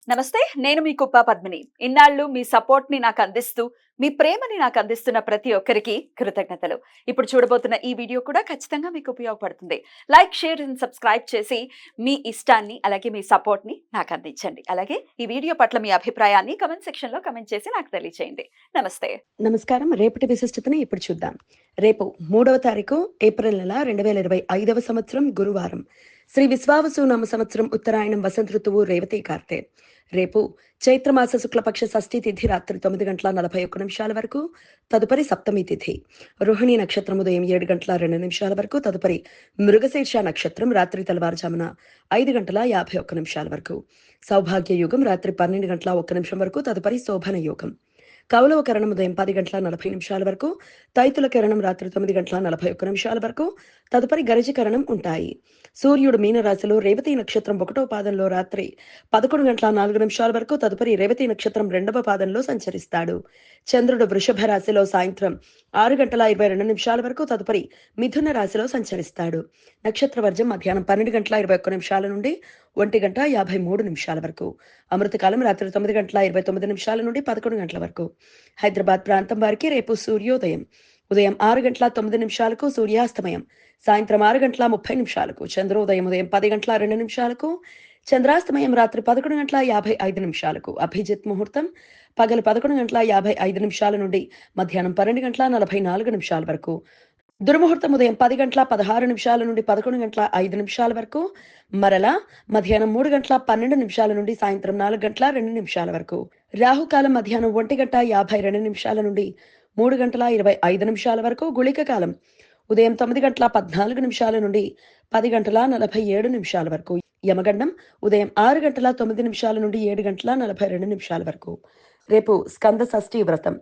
నమస్తే. నేను మీ కుప్ప పద్మిని. ఇన్నాళ్ళు మీ సపోర్ట్‌ని నాకందిస్తూ, మీ ప్రేమని నాకందిస్తున్న ప్రతి ఒక్కరికి కృతజ్ఞతలు. ఇప్పుడు చూడబోతున్న ఈ వీడియో కూడా ఖచ్చితంగా మీకు ఉపయోగపడుతుంది. లైక్, షేర్ అండ్ సబ్స్క్రైబ్ చేసి మీ ఇష్టాన్ని, అలాగే మీ సపోర్ట్‌ని నాకందించండి. అలాగే ఈ వీడియో పట్ల మీ అభిప్రాయాన్ని కామెంట్ సెక్షన్‌లో కామెంట్ చేసి నాకు తెలియజేయండి. నమస్తే. నమస్కారం. రేపటి విశిష్టతని ఇప్పుడు చూద్దాం. రేపు 3వ తారీఖు ఏప్రిల్ నెల 2025వ సంవత్సరం గురువారం. శ్రీ విశ్వావసు నామ సంవత్సరం ఉత్తరాయణం వసంత ఋతువు రేవతి కార్తె. రేపు చైత్రమాస శుక్లపక్ష షష్ఠి తిథి రాత్రి 9:41 వరకు, తదుపరి సప్తమి తిథి. రోహిణి నక్షత్రం ఉదయం 7:02 వరకు, తదుపరి మృగశీర్ష నక్షత్రం రాత్రి తెల్లవారుజామున 5:51 వరకు. సౌభాగ్య యుగం రాత్రి 12:01 వరకు, తదుపరి శోభన యోగం. కౌలవ కరణం ఉదయం 10:40 వరకు, తైతుల కరణం రాత్రి 9:41 వరకు, తదుపరి గరజకరణం ఉంటాయి. సూర్యుడు మీనరాశిలో రేవతి నక్షత్రం 1వ పాదంలో రాత్రి 11:04 వరకు, తదుపరి రేవతి నక్షత్రం 2వ పాదంలో సంచరిస్తాడు. చంద్రుడు వృషభ రాశిలో సాయంత్రం 6:22 వరకు, తదుపరి మిథున రాశిలో సంచరిస్తాడు. నక్షత్ర వర్జం మధ్యాహ్నం 12:21 నుండి 1:53 వరకు. అమృతకాలం రాత్రి 9:29 నుండి 11 గంటల వరకు. హైదరాబాద్ ప్రాంతం వారికి రేపు సూర్యోదయం ఉదయం 6:09 సూర్యాస్తమయం సాయంత్రం 6:30 చంద్రోదయం ఉదయం 10:02 చంద్రాస్తమయం రాత్రి 11:55 అభిజిత్ ముహూర్తం పగలు 11:55 నుండి మధ్యాహ్నం 12:44 వరకు. దుర్ముహూర్తం ఉదయం 10:16 నుండి 11:05 వరకు, మరలా మధ్యాహ్నం 3:12 నుండి సాయంత్రం 4:02 వరకు. రాహుకాలం మధ్యాహ్నం 1:52 నుండి 3:25 వరకు. గుళిక కాలం ఉదయం 9:14 నుండి 10:47 వరకు. యమగండం ఉదయం 6:09 నుండి 7:42 వరకు. రేపు స్కంద షష్ఠి వ్రతం.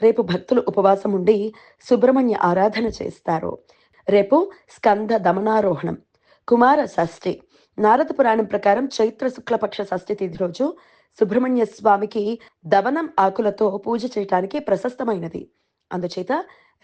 రేపు భక్తులు ఉపవాసం ఉండి సుబ్రహ్మణ్య ఆరాధన చేస్తారు. రేపు స్కంద దమనారోహణం, కుమార షష్ఠి. నారద పురాణం ప్రకారం చైత్ర శుక్లపక్ష షష్ఠి తిథి రోజు సుబ్రహ్మణ్య స్వామికి దవనం ఆకులతో పూజ చేయటానికి ప్రశస్తమైనది. అందుచేత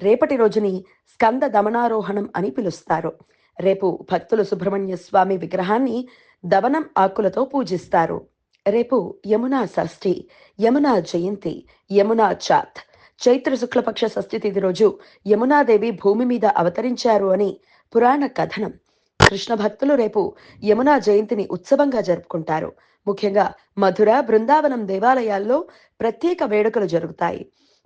రేపటి రోజుని స్కంద దమనారోహణం అని పిలుస్తారు. రేపు భక్తులు సుబ్రహ్మణ్య స్వామి విగ్రహాన్ని దవనం ఆకులతో పూజిస్తారు. రేపు యమునా షష్ఠి, యమునా జయంతి, యమునా చాత్. చైత్ర శుక్లపక్ష షష్ఠి తిథి రోజు యమునాదేవి భూమి మీద అవతరించారు అని పురాణ కథనం. కృష్ణ భక్తులు రేపు యమునా జయంతిని ఉత్సవంగా జరుపుకుంటారు. ముఖ్యంగా మధుర, బృందావనం దేవాలయాల్లో ప్రత్యేక వేడుకలు జరుగుతాయి.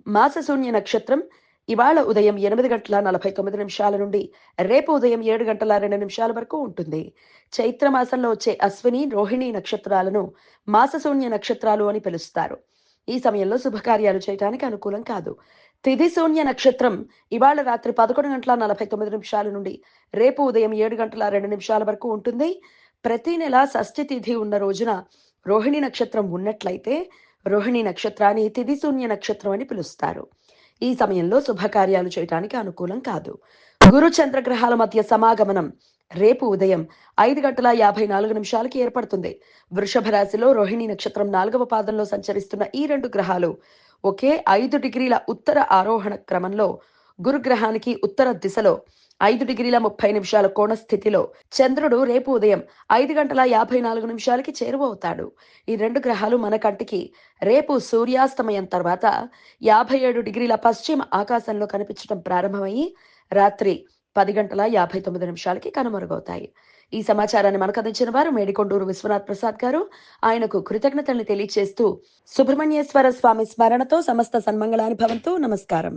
మాసశూన్య నక్షత్రం ఇవాళ ఉదయం 8:49 నుండి రేపు ఉదయం 7:02 వరకు ఉంటుంది. చైత్ర మాసంలో వచ్చే అశ్విని, రోహిణి నక్షత్రాలను మాసశూన్య నక్షత్రాలు అని పిలుస్తారు. ఈ సమయంలో శుభకార్యాలు చేయడానికి అనుకూలం కాదు. తిథి శూన్య నక్షత్రం ఇవాళ రాత్రి 11:49 నుండి రేపు ఉదయం 7:02 వరకు ఉంటుంది. ప్రతి నెల షష్ఠి తిథి ఉన్న రోజున రోహిణి నక్షత్రం ఉన్నట్లయితే రోహిణి నక్షత్రాన్ని తిథి శూన్య నక్షత్రం అని పిలుస్తారు. ఈ సమయంలో శుభకార్యాలు చేయడానికి అనుకూలం కాదు. గురు చంద్రగ్రహాల మధ్య సమాగమనం రేపు ఉదయం 5:54 ఏర్పడుతుంది. వృషభ రాశిలో రోహిణి నక్షత్రం 4వ పాదంలో సంచరిస్తున్న ఈ రెండు గ్రహాలు ఒకే 5 డిగ్రీల ఉత్తర ఆరోహణ క్రమంలో గురుగ్రహానికి ఉత్తర దిశలో 5:30 కోణ స్థితిలో చంద్రుడు రేపు ఉదయం 5:54 చేరువవుతాడు. ఈ రెండు గ్రహాలు మన కంటికి రేపు సూర్యాస్తమయం తర్వాత 57 డిగ్రీల పశ్చిమ ఆకాశంలో కనిపించడం ప్రారంభమయ్యి రాత్రి 10:59 కనుమరుగవుతాయి. ఈ సమాచారాన్ని మనకు అందించిన వారు మేడికొండూరు విశ్వనాథ్ ప్రసాద్ గారు. ఆయనకు కృతజ్ఞతల్ని తెలియచేస్తూ సుబ్రహ్మణ్యేశ్వర స్వామి స్మరణతో సమస్త సన్మంగళాని భవంతు. నమస్కారం.